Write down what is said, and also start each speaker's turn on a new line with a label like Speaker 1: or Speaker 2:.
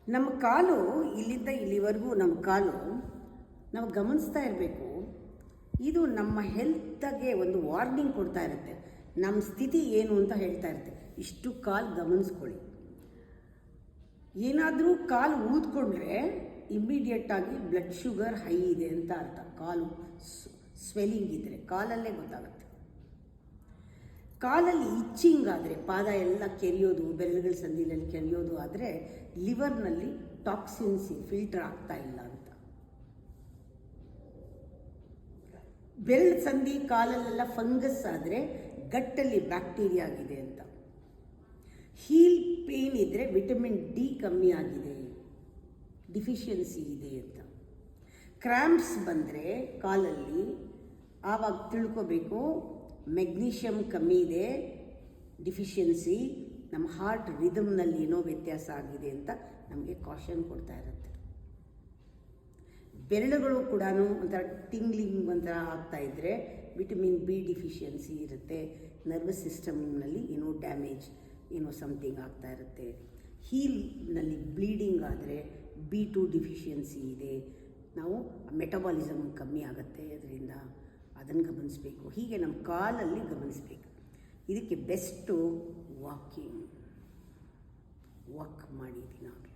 Speaker 1: ನಮ್ಮ ಕಾಲು ಇಲ್ಲಿಂದ ಇಲ್ಲಿವರೆಗೂ ನಮ್ಮ ಕಾಲು ನಾವು ಗಮನಿಸ್ತಾ ಇರಬೇಕು. ಇದು ನಮ್ಮ ಹೆಲ್ತ್ಗೆ ಒಂದು ವಾರ್ನಿಂಗ್ ಕೊಡ್ತಾ ಇರುತ್ತೆ, ನಮ್ಮ ಸ್ಥಿತಿ ಏನು ಅಂತ ಹೇಳ್ತಾ ಇರುತ್ತೆ. ಇಷ್ಟು ಕಾಲು ಗಮನಿಸ್ಕೊಳ್ಳಿ. ಏನಾದರೂ ಕಾಲು ಊದ್ಕೊಂಡ್ರೆ ಇಮ್ಮಿಡಿಯೇಟಾಗಿ ಬ್ಲಡ್ ಶುಗರ್ ಹೈ ಇದೆ ಅಂತ ಅರ್ಥ. ಕಾಲು ಸ್ವೆಲ್ಲಿಂಗ್ ಇದ್ದರೆ ಕಾಲಲ್ಲೇ ಗೊತ್ತಾಗುತ್ತೆ. ಕಾಲಲ್ಲಿ ಇಚ್ಚಿಂಗ್ ಆದರೆ, ಪಾದ ಎಲ್ಲ ಕೆರೆಯೋದು, ಬೆರಳುಗಳ ಸಂದಿಯಲ್ಲಿ ಕೆರೆಯೋದು ಆದರೆ ಲಿವರ್ನಲ್ಲಿ ಟಾಕ್ಸಿನ್ಸ್ ಫಿಲ್ಟರ್ ಆಗ್ತಾ ಇಲ್ಲ ಅಂತ. ಬೆರಳು ಸಂದಿ ಕಾಲಲ್ಲೆಲ್ಲ ಫಂಗಸ್ ಆದರೆ ಗಟ್ಟಲ್ಲಿ ಬ್ಯಾಕ್ಟೀರಿಯಾ ಆಗಿದೆ ಅಂತ. ಹೀಲ್ ಪೇನ್ ಇದ್ದರೆ ವಿಟಮಿನ್ ಡಿ ಕಮ್ಮಿ ಆಗಿದೆ, ಡಿಫಿಷಿಯನ್ಸಿ ಇದೆ ಅಂತ. ಕ್ರ್ಯಾಂಪ್ಸ್ ಬಂದರೆ ಕಾಲಲ್ಲಿ ಆವಾಗ ತಿಳ್ಕೋಬೇಕು ಮೆಗ್ನೀಷಿಯಮ್ ಕಮ್ಮಿ ಇದೆ, ಡಿಫಿಷಿಯನ್ಸಿ, ನಮ್ಮ ಹಾರ್ಟ್ ರಿದಮ್ನಲ್ಲಿ ಏನೋ ವ್ಯತ್ಯಾಸ ಆಗಿದೆ ಅಂತ ನಮಗೆ ಕಾಷನ್ ಕೊಡ್ತಾ ಇರುತ್ತೆ. ಬೆರಳುಗಳು ಕೂಡ ಒಂಥರ ಟಿಂಗ್ಲಿಂಗ್ ಒಂಥರ ಆಗ್ತಾಯಿದ್ರೆ ವಿಟಮಿನ್ ಬಿ ಡಿಫಿಷಿಯನ್ಸಿ ಇರುತ್ತೆ. ನರ್ವಸ್ ಸಿಸ್ಟಮ್ನಲ್ಲಿ ಏನೋ ಡ್ಯಾಮೇಜ್, ಏನೋ ಸಮಥಿಂಗ್ ಆಗ್ತಾ ಇರುತ್ತೆ. ಹೀಲ್ನಲ್ಲಿ ಬ್ಲೀಡಿಂಗ್ ಆದರೆ B2 ಡಿಫಿಷಿಯನ್ಸಿ ಇದೆ. ನಾವು ಮೆಟಬಾಲಿಸಮ್ ಕಮ್ಮಿ ಆಗುತ್ತೆ, ಅದರಿಂದ ಅದನ್ನು ಗಮನಿಸಬೇಕು. ಹೀಗೆ ನಮ್ಮ ಕಾಲಲ್ಲಿ ಗಮನಿಸಬೇಕು. ಇದಕ್ಕೆ ಬೆಸ್ಟು ವಾಕ್ ಮಾಡಿ ದಿನಾಗಲೂ.